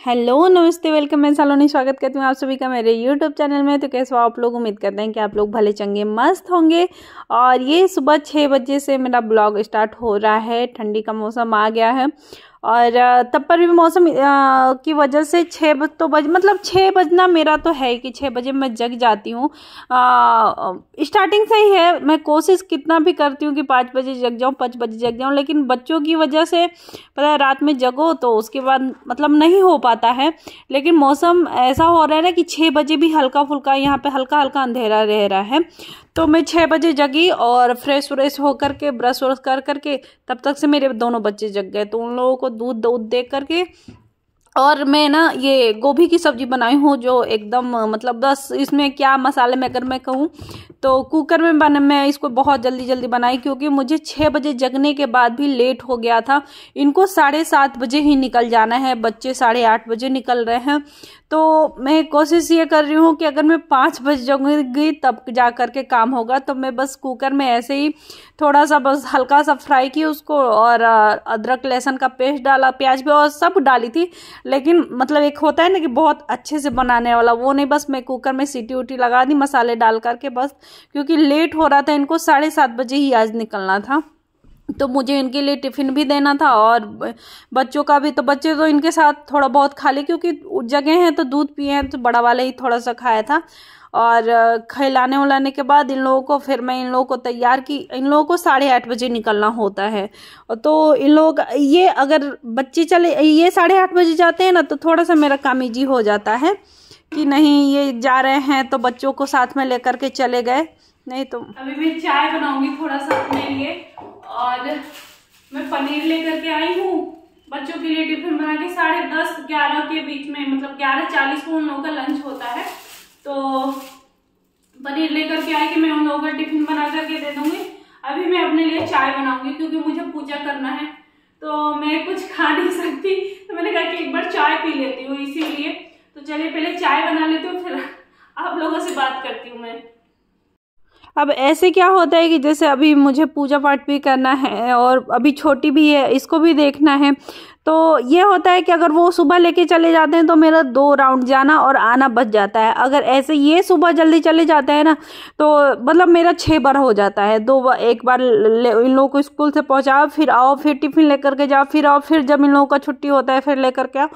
Hello नमस्ते welcome, मैं सलोनी स्वागत करती हूँ आप सभी का मेरे यूट्यूब चैनल में। तो कैसे हो आप लोग? उम्मीद करते हैं कि आप लोग भले चंगे मस्त होंगे। और ये सुबह 6 बजे से मेरा ब्लॉग स्टार्ट हो रहा है। ठंडी का मौसम आ गया है और तब पर भी मौसम की वजह से 6 बजना मेरा तो है कि 6 बजे मैं जग जाती हूँ। स्टार्टिंग से ही है, मैं कोशिश कितना भी करती हूँ कि 5 बजे जग जाऊँ, 5 बजे जग जाऊँ, लेकिन बच्चों की वजह से पता है रात में जगो तो उसके बाद नहीं हो पाता है। लेकिन मौसम ऐसा हो रहा है ना कि 6 बजे भी हल्का फुल्का यहाँ पे हल्का हल्का अंधेरा रह रहा है। तो मैं 6 बजे जगी और फ्रेश व्रेश होकर के ब्रश व्रश कर करके तब तक से मेरे दोनों बच्चे जग गए। तो उन लोगों को दूध दे करके और मैं ना ये गोभी की सब्जी बनाई हूँ जो एकदम बस इसमें क्या मसाले में अगर मैं कहूँ तो कुकर में मैं इसको बहुत जल्दी बनाई, क्योंकि मुझे 6 बजे जगने के बाद भी लेट हो गया था। इनको 7:30 बजे ही निकल जाना है, बच्चे 8:30 बजे निकल रहे हैं। तो मैं कोशिश ये कर रही हूँ कि अगर मैं 5 बजे जगूंगी तब जा करके काम होगा। तो मैं बस कुकर में ऐसे ही थोड़ा सा बस हल्का सा फ्राई की उसको और अदरक लहसुन का पेस्ट डाला, प्याज भी और सब डाली थी। लेकिन एक होता है ना कि बहुत अच्छे से बनाने वाला, वो नहीं, बस मैं कुकर में सीटी उटी लगा दी मसाले डाल करके बस, क्योंकि लेट हो रहा था। इनको 7:30 बजे ही आज निकलना था, तो मुझे इनके लिए टिफिन भी देना था और बच्चों का भी। तो बच्चे तो इनके साथ थोड़ा बहुत खा ले, क्योंकि जगह हैं तो दूध पिए हैं, तो बड़ा वाला ही थोड़ा सा खाया था। और खिलाने उलाने के बाद इन लोगों को फिर मैं इन लोगों को तैयार की। इन लोगों को 8:30 बजे निकलना होता है। तो इन लोग ये अगर बच्चे चले ये 8:30 बजे जाते हैं ना, तो थोड़ा सा मेरा काम ईजी हो जाता है कि नहीं ये जा रहे हैं तो बच्चों को साथ में लेकर के चले गए। नहीं तो अभी मैं चाय बनाऊंगी थोड़ा सा अपने लिए, और मैं पनीर लेकर के आई हूँ बच्चों के लिए टिफिन बना के। 10:30-11 के बीच में 11:40 को उन लोगों का लंच होता है। तो पनीर लेकर के आई कि मैं उन लोगों का टिफिन बना करके दे दूंगी। अभी मैं अपने लिए चाय बनाऊंगी क्योंकि मुझे पूजा करना है, तो मैं कुछ खा नहीं सकती। तो मैंने कहा कि एक बार चाय पी लेती हूँ, इसीलिए। तो चलिए पहले चाय बना लेती हूँ, फिर आप लोगों से बात करती हूँ मैं। अब ऐसे क्या होता है कि जैसे अभी मुझे पूजा पाठ भी करना है और अभी छोटी भी है, इसको भी देखना है। तो ये होता है कि अगर वो सुबह लेके चले जाते हैं तो मेरा 2 राउंड जाना और आना बच जाता है। अगर ऐसे ये सुबह जल्दी चले जाते हैं ना, तो मेरा 6 बार हो जाता है। एक बार इन लोगों को स्कूल से पहुंचाओ, फिर आओ, फिर टिफिन लेकर के जाओ, फिर आओ, फिर जब इन लोगों का छुट्टी होता है फिर लेकर के आओ।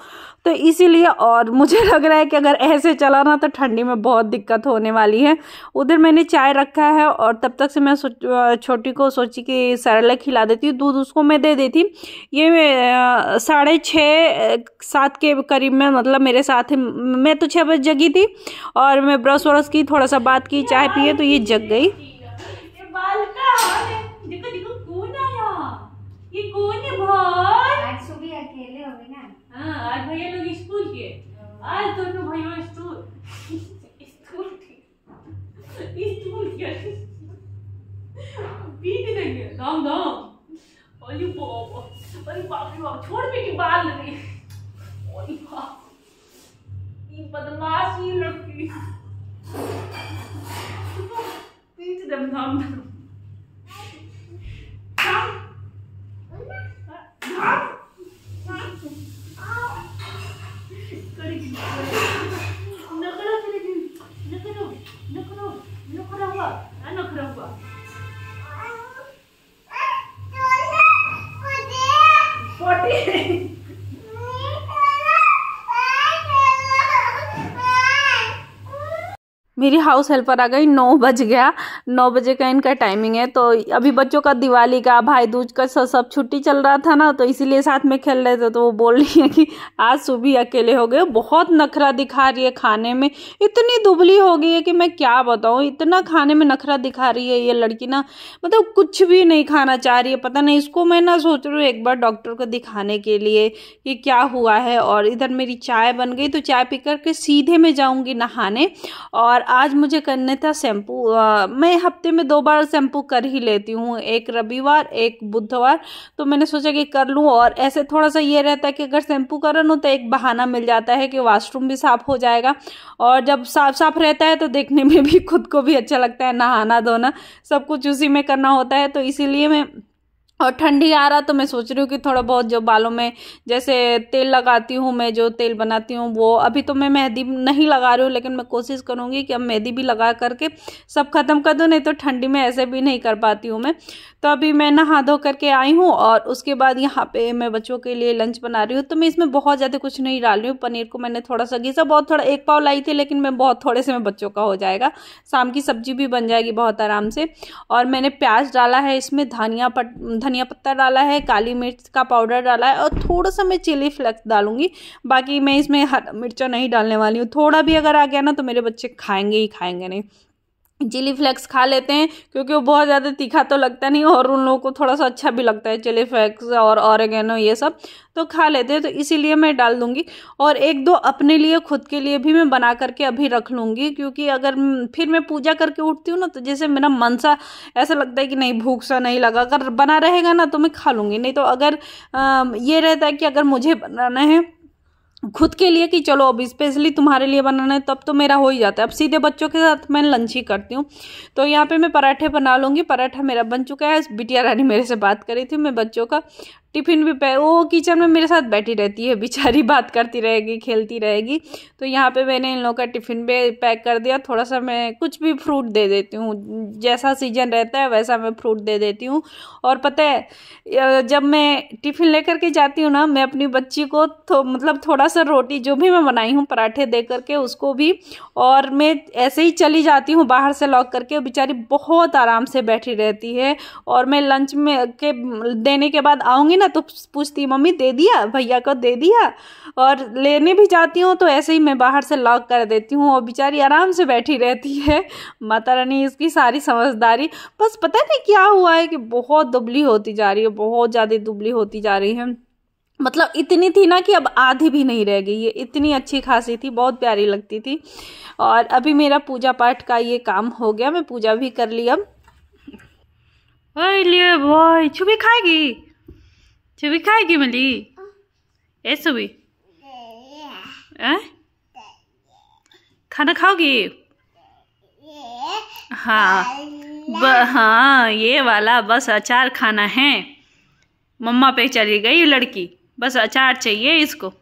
तो इसीलिए और मुझे लग रहा है कि अगर ऐसे चला ना तो ठंडी में बहुत दिक्कत होने वाली है। उधर मैंने चाय रखा है और तब तक से मैं छोटी को सोची कि सेरेलैक खिला देती हूँ, दूध उसको मैं दे देती। ये 6:30-7 के करीब में मेरे साथ है। मैं तो 6 बजे जगी थी और मैं ब्रश व्रश की, थोड़ा सा बात की, चाय पिए, तो ये जग गई। आज सुबह अकेले हो गए ना? हाँ, आज भैया लोग स्कूल के, आज दोनों भैया स्कूल पीट देंगे दाम दाम। अरे बाप रे बाप, छोड़ बेटी बाल लगे। अरे बाप, ये बदमाश ही लड़की पीट दे दाम दाम। मेरी हाउस हेल्पर आ गई, 9 बज गया। 9 बजे का इनका टाइमिंग है। तो अभी बच्चों का दिवाली का, भाई दूज का सब छुट्टी चल रहा था ना, तो इसीलिए साथ में खेल रहे थे। तो वो बोल रही है कि आज सुबह अकेले हो गए। बहुत नखरा दिखा रही है खाने में, इतनी दुबली हो गई है कि मैं क्या बताऊँ। इतना खाने में नखरा दिखा रही है ये लड़की ना, कुछ भी नहीं खाना चाह रही है। पता नहीं इसको, मैं ना सोच रही हूँ एक बार डॉक्टर को दिखाने के लिए कि क्या हुआ है। और इधर मेरी चाय बन गई, तो चाय पी करके सीधे मैं जाऊँगी नहाने। और आज मुझे करने था शैम्पू। मैं हफ्ते में 2 बार शैम्पू कर ही लेती हूँ, एक रविवार एक बुधवार। तो मैंने सोचा कि कर लूँ। और ऐसे थोड़ा सा ये रहता है कि अगर शैम्पू करन हो तो एक बहाना मिल जाता है कि वॉशरूम भी साफ हो जाएगा। और जब साफ साफ रहता है तो देखने में भी खुद को भी अच्छा लगता है, नहाना धोना सब कुछ उसी में करना होता है। तो इसीलिए मैं और ठंडी आ रहा तो मैं सोच रही हूँ कि थोड़ा बहुत जो बालों में जैसे तेल लगाती हूँ, मैं जो तेल बनाती हूँ वो, अभी तो मैं मेहंदी नहीं लगा रही हूँ, लेकिन मैं कोशिश करूँगी कि अब मेहंदी भी लगा करके सब खत्म कर दूँ, नहीं तो ठंडी में ऐसे भी नहीं कर पाती हूँ मैं। तो अभी मैं नहा धो करके आई हूँ और उसके बाद यहाँ पे मैं बच्चों के लिए लंच बना रही हूँ। तो मैं इसमें बहुत ज़्यादा कुछ नहीं डाल रही हूँ। पनीर को मैंने थोड़ा सा घिसा, बहुत थोड़ा, 1 पाव लाई थी, लेकिन मैं बहुत थोड़े से में बच्चों का हो जाएगा, शाम की सब्जी भी बन जाएगी बहुत आराम से। और मैंने प्याज डाला है, इसमें धनिया पत्ता डाला है, काली मिर्च का पाउडर डाला है और थोड़ा सा मैं चिली फ्लेक्स डालूंगी। बाकी मैं इसमें हरा मिर्चा नहीं डालने वाली हूँ। थोड़ा भी अगर आ गया ना तो मेरे बच्चे खाएंगे ही खाएंगे नहीं। चिली फ्लेक्स खा लेते हैं क्योंकि वो बहुत ज़्यादा तीखा तो लगता नहीं, और उन लोगों को थोड़ा सा अच्छा भी लगता है चिली फ्लेक्स और ऑरिगेनो ये सब तो खा लेते हैं, तो इसीलिए मैं डाल दूंगी। और 1-2 अपने लिए खुद के लिए भी मैं बना करके अभी रख लूँगी, क्योंकि अगर फिर मैं पूजा करके उठती हूँ ना तो जैसे मेरा मन सा ऐसा लगता है कि नहीं, भूख सा नहीं लगा। अगर बना रहेगा ना तो मैं खा लूँगी, नहीं तो अगर ये रहता है कि अगर मुझे बनाना है खुद के लिए कि चलो अब स्पेशली तुम्हारे लिए बनाना है, तब तो मेरा हो ही जाता है। अब सीधे बच्चों के साथ मैं लंच ही करती हूँ। तो यहाँ पे मैं पराठे बना लूँगी। पराठा मेरा बन चुका है। बिटिया रानी मेरे से बात करी थी, मैं बच्चों का टिफ़िन भी वो किचन में मेरे साथ बैठी रहती है बेचारी, बात करती रहेगी, खेलती रहेगी। तो यहाँ पे मैंने इन लोगों का टिफ़िन भी पैक कर दिया। थोड़ा सा मैं कुछ भी फ्रूट दे देती हूँ, जैसा सीजन रहता है वैसा मैं फ्रूट दे देती हूँ। और पता है जब मैं टिफ़िन लेकर के जाती हूँ ना, मैं अपनी बच्ची को तो मतलब थोड़ा सा रोटी जो भी मैं बनाई हूँ पराठे दे करके उसको भी, और मैं ऐसे ही चली जाती हूँ बाहर से लॉक करके। बेचारी बहुत आराम से बैठी रहती है। और मैं लंच में के देने के बाद आऊँगी तो पूछती, मम्मी दे दिया, भैया को दे दिया। और लेने भी जाती हूँ तो ऐसे ही मैं बाहर से लॉक कर देती हूँ और बेचारी आराम से बैठी रहती है। माता रानी इसकी सारी समझदारी। बस पता नहीं क्या हुआ है कि बहुत दुबली होती जा रही है, बहुत ज़्यादा दुबली होती जा रही है। मतलब इतनी थी ना कि अब आधी भी नहीं रह गई है। इतनी अच्छी खासी थी, बहुत प्यारी लगती थी। और अभी मेरा पूजा पाठ का ये काम हो गया, मैं पूजा भी कर ली। अब लिए भाई छुबी खाएगी, छुबी खाएगी मिली ए सुबी खाना खाओगी? हाँ हाँ ये वाला बस अचार खाना है। मम्मा पे चली गई लड़की, बस अचार चाहिए इसको।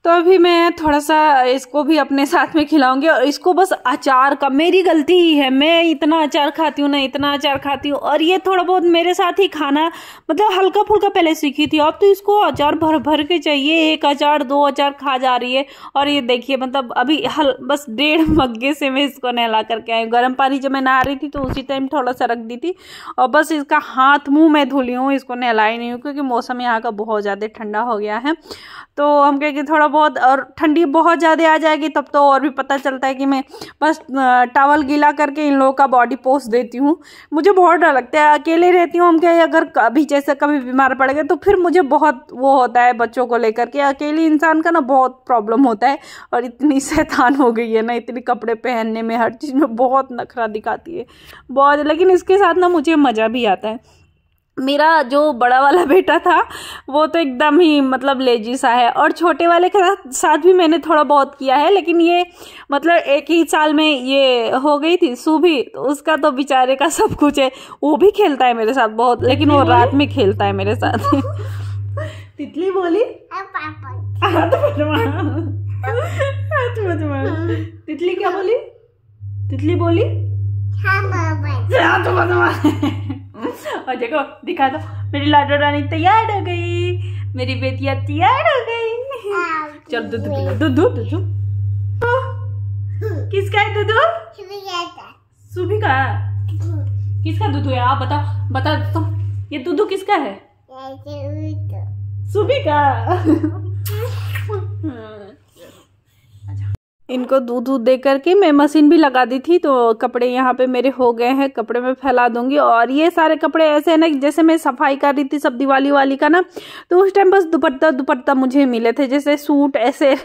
तो अभी मैं थोड़ा सा इसको भी अपने साथ में खिलाऊंगी। और इसको बस अचार का, मेरी गलती ही है, मैं इतना अचार खाती हूँ ना, इतना अचार खाती हूँ। और ये थोड़ा बहुत मेरे साथ ही खाना मतलब हल्का फुल्का पहले सीखी थी, अब तो इसको अचार भर भर के चाहिए। 1 अचार 2 अचार खा जा रही है। और ये देखिए मतलब अभी बस 1.5 मग्गे से मैं इसको नहला करके आई। गर्म पानी जब मैं नहा रही थी तो उसी टाइम थोड़ा सा रख दी थी, और बस इसका हाथ मुँह मैं धुली हूँ, इसको नहलाई नहीं हूँ क्योंकि मौसम यहाँ का बहुत ज़्यादा ठंडा हो गया है। तो हम कहें कि थोड़ा बहुत, और ठंडी बहुत ज़्यादा आ जाएगी तब तो और भी पता चलता है कि मैं बस टॉवल गीला करके इन लोगों का बॉडी पोंछ देती हूँ। मुझे बहुत डर लगता है, अकेले रहती हूँ। हम क्या अगर कभी जैसे कभी बीमार पड़ गए तो फिर मुझे बहुत वो होता है बच्चों को लेकर के। अकेली इंसान का ना बहुत प्रॉब्लम होता है। और इतनी शैतान हो गई है ना, इतनी कपड़े पहनने में, हर चीज़ में बहुत नखरा दिखाती है बहुत। लेकिन इसके साथ ना मुझे मज़ा भी आता है। मेरा जो बड़ा वाला बेटा था वो तो एकदम ही मतलब लेजी सा है, और छोटे वाले के साथ भी मैंने थोड़ा बहुत किया है। लेकिन ये मतलब 1 ही साल में ये हो गई थी सूभी, तो उसका तो बेचारे का सब कुछ है। वो भी खेलता है मेरे साथ बहुत, लेकिन वो रात में खेलता है मेरे साथ। तितली बोली, तितली क्या बोली? तितली बोली और देखो दिखा दो, मेरी लाडो रानी तैयार हो गई, मेरी बेटियां तैयार हो गई। चल दूध पिला, दूध किसका है? दूध सुभी का। किसका दूध है आप बता तो, ये दूध किसका है? सुभी का। इनको दूध दे करके मैं मशीन भी लगा दी थी, तो कपड़े यहाँ पे मेरे हो गए हैं। कपड़े में फैला दूंगी। और ये सारे कपड़े ऐसे है ना, जैसे मैं सफाई कर रही थी सब दिवाली वाली का ना, तो उस टाइम बस दुपट्टा मुझे मिले थे, जैसे सूट ऐसे।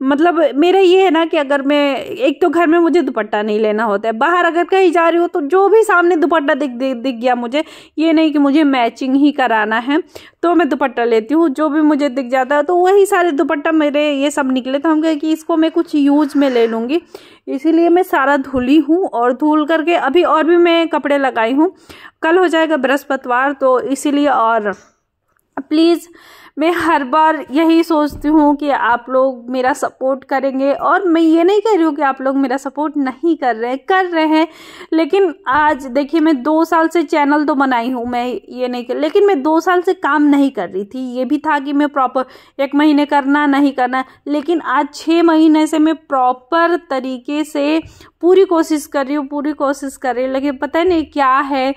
मतलब मेरा ये है ना कि अगर मैं एक तो घर में मुझे दुपट्टा नहीं लेना होता है, बाहर अगर कहीं जा रही हो तो जो भी सामने दुपट्टा दिख गया मुझे, ये नहीं कि मुझे मैचिंग ही कराना है। तो मैं दुपट्टा लेती हूँ, जो भी मुझे दिख जाता है। तो वही सारे दुपट्टा मेरे ये सब निकले, तो हम कहे कि इसको मैं कुछ यूज में ले लूँगी, इसीलिए मैं सारा धुली हूँ। और धुल करके अभी और भी मैं कपड़े लगाई हूँ, कल हो जाएगा बृहस्पतिवार, तो इसीलिए। और प्लीज़ मैं हर बार यही सोचती हूँ कि आप लोग मेरा सपोर्ट करेंगे, और मैं ये नहीं कह रही हूँ कि आप लोग मेरा सपोर्ट नहीं कर रहे हैं, लेकिन आज देखिए मैं 2 साल से चैनल तो बनाई हूँ, मैं ये नहीं कर, लेकिन मैं 2 साल से काम नहीं कर रही थी। ये भी था कि मैं प्रॉपर 1 महीने करना नहीं करना, लेकिन आज 6 महीने से मैं प्रॉपर तरीके से पूरी कोशिश कर रही हूँ, लेकिन पता नहीं क्या है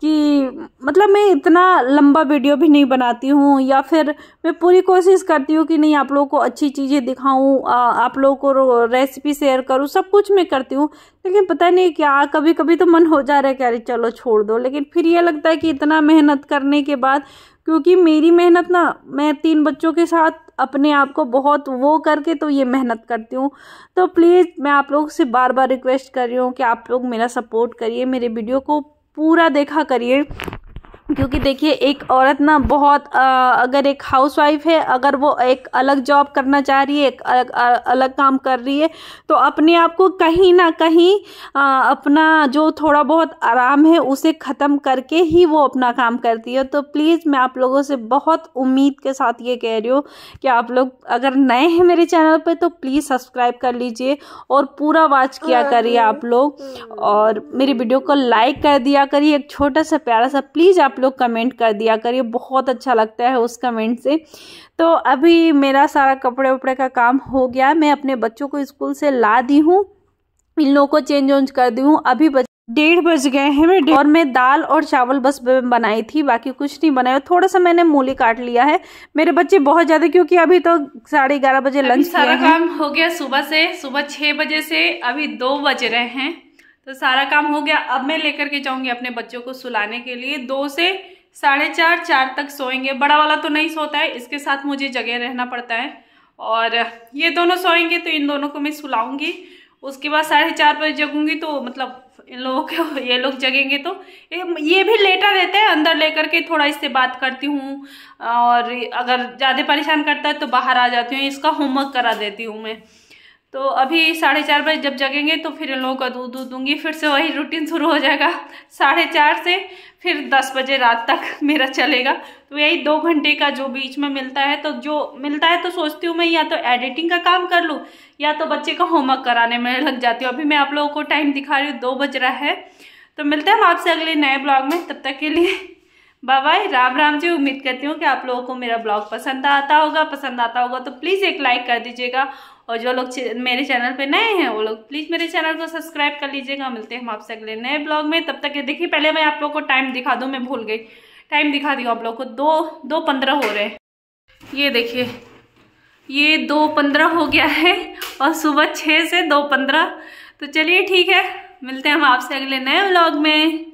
कि मतलब मैं इतना लंबा वीडियो भी नहीं बनाती हूँ, या फिर मैं पूरी कोशिश करती हूँ कि नहीं आप लोगों को अच्छी चीज़ें दिखाऊँ, आप लोगों को रेसिपी शेयर करूँ, सब कुछ मैं करती हूँ, लेकिन पता नहीं क्या कभी कभी तो मन हो जा रहा है कि अरे चलो छोड़ दो। लेकिन फिर ये लगता है कि इतना मेहनत करने के बाद, क्योंकि मेरी मेहनत ना, मैं 3 बच्चों के साथ अपने आप को बहुत वो करके तो ये मेहनत करती हूँ। तो प्लीज़ मैं आप लोगों से बार बार रिक्वेस्ट कर रही हूँ कि आप लोग मेरा सपोर्ट करिए, मेरे वीडियो को पूरा देखा करिए, क्योंकि देखिए एक औरत ना बहुत अगर एक हाउसवाइफ है, अगर वो एक अलग जॉब करना चाह रही है, एक अलग काम कर रही है, तो अपने आप को कहीं ना कहीं अपना जो थोड़ा बहुत आराम है उसे ख़त्म करके ही वो अपना काम करती है। तो प्लीज़ मैं आप लोगों से बहुत उम्मीद के साथ ये कह रही हूँ कि आप लोग अगर नए हैं मेरे चैनल पे तो प्लीज़ सब्सक्राइब कर लीजिए और पूरा वॉच किया करिए आप लोग, और मेरी वीडियो को लाइक कर दिया करिए, एक छोटा सा प्यारा सा प्लीज़ आप लोग कमेंट कर दिया करिए, बहुत अच्छा लगता है उस कमेंट से। तो अभी मेरा सारा कपड़े उपड़े का काम हो गया, मैं अपने बच्चों को स्कूल से ला दी हूँ, इन लोगों को चेंज वेंज कर दी हूँ। अभी 1:30 बज गए हैं, और मैं दाल और चावल बस बनाई थी, बाकी कुछ नहीं बनाया। थोड़ा सा मैंने मूली काट लिया है, मेरे बच्चे बहुत ज़्यादा, क्योंकि अभी तो 11:30 बजे लंच सारा काम हो गया सुबह 6 बजे से अभी 2 बज रहे हैं, तो सारा काम हो गया। अब मैं लेकर के जाऊंगी अपने बच्चों को सुलाने के लिए, 2 से 4:30 तक सोएंगे। बड़ा वाला तो नहीं सोता है, इसके साथ मुझे जगह रहना पड़ता है, और ये दोनों सोएंगे तो इन दोनों को मैं सुलाऊंगी। उसके बाद 4:30 बजे जगूंगी, तो मतलब इन लोगों को, ये लोग जगेंगे तो ये भी लेटा रहता है, अंदर लेकर के थोड़ा इससे बात करती हूँ, और अगर ज़्यादा परेशान करता है तो बाहर आ जाती हूँ, इसका होमवर्क करा देती हूँ मैं। तो अभी 4:30 बजे जब जगेंगे तो फिर इन लोगों का दूध दूंगी, फिर से वही रूटीन शुरू हो जाएगा 4:30 से फिर 10 बजे रात तक मेरा चलेगा। तो यही 2 घंटे का जो बीच में मिलता है, तो जो मिलता है तो सोचती हूँ मैं या तो एडिटिंग का काम कर लूँ या तो बच्चे का होमवर्क कराने में लग जाती हूँ। अभी मैं आप लोगों को टाइम दिखा रही हूँ, 2 बज रहा है। तो मिलते हैं हम आपसे अगले नए ब्लॉग में, तब तक के लिए बाय बाय, राम राम जी। उम्मीद करती हूँ कि आप लोगों को मेरा ब्लॉग पसंद आता होगा तो प्लीज़ एक लाइक कर दीजिएगा, और जो लोग मेरे चैनल पे नए हैं वो लोग प्लीज़ मेरे चैनल को सब्सक्राइब कर लीजिएगा। मिलते हैं हम आपसे अगले नए ब्लॉग में, तब तक के देखिए पहले मैं आप लोग को टाइम दिखा दूँ, मैं भूल गई, टाइम दिखा दी आप लोग को, 2:15 हो रहे हैं। ये देखिए ये 2:15 हो गया है, और सुबह 6 से 2:15। तो चलिए ठीक है, मिलते हैं हम आपसे अगले नए ब्लॉग में।